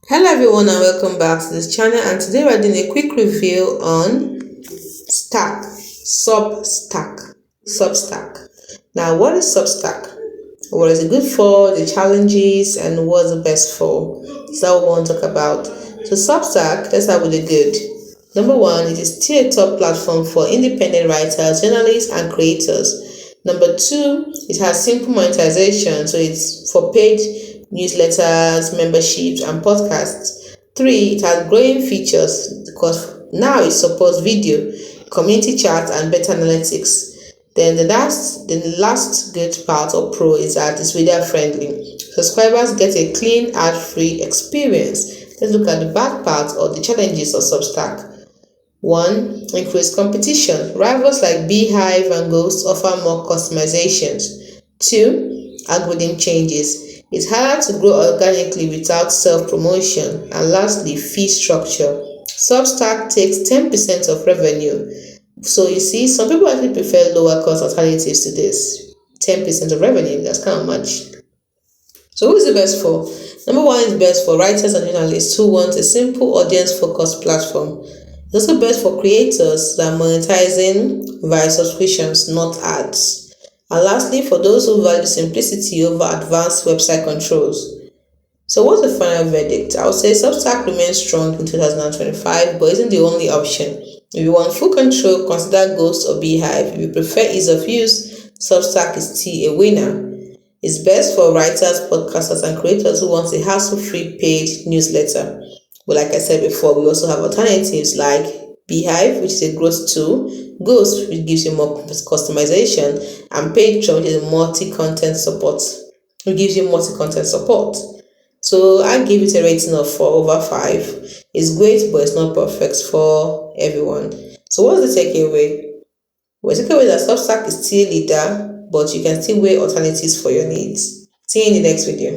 Hello everyone and welcome back to this channel, and today we're doing a quick review on Substack. Now, what is Substack? What is it good for, the challenges, and what's the best for? Is that what we want to talk about? So Substack, let's start with the good. Number one, it is still a top platform for independent writers, journalists, and creators. Number two, it has simple monetization, so it's for paid newsletters, memberships, and podcasts. Three, it has growing features because now it supports video, community chat, and better analytics. Then the last good part or pro is that it's reader friendly. Subscribers get a clean, ad-free experience. Let's look at the bad part or the challenges of Substack. One, increased competition. Rivals like Beehive and Ghost offer more customizations. Two, algorithm changes. It's harder to grow organically without self-promotion. And lastly, fee structure. Substack takes 10% of revenue. So you see, some people actually prefer lower cost alternatives to this. 10% of revenue, that's kind of much. So who is the best for? Number one is best for writers and journalists who want a simple audience-focused platform. It's also best for creators that are monetizing via subscriptions, not ads. And lastly, for those who value simplicity over advanced website controls. So what's the final verdict? I would say Substack remains strong in 2025, but isn't the only option. If you want full control, consider Ghost or Beehive. If you prefer ease of use, Substack is still a winner. It's best for writers, podcasters, and creators who want a hassle-free paid newsletter. But like I said before, we also have alternatives like Beehive, which is a growth tool, Ghost, which gives you more customization, and Patreon, which is a multi-content support. It gives you multi-content support. So I give it a rating of 4 over 5. It's great, but it's not perfect for everyone. So what's the takeaway? Well, the takeaway is that Substack is still a leader, but you can still weigh alternatives for your needs. See you in the next video.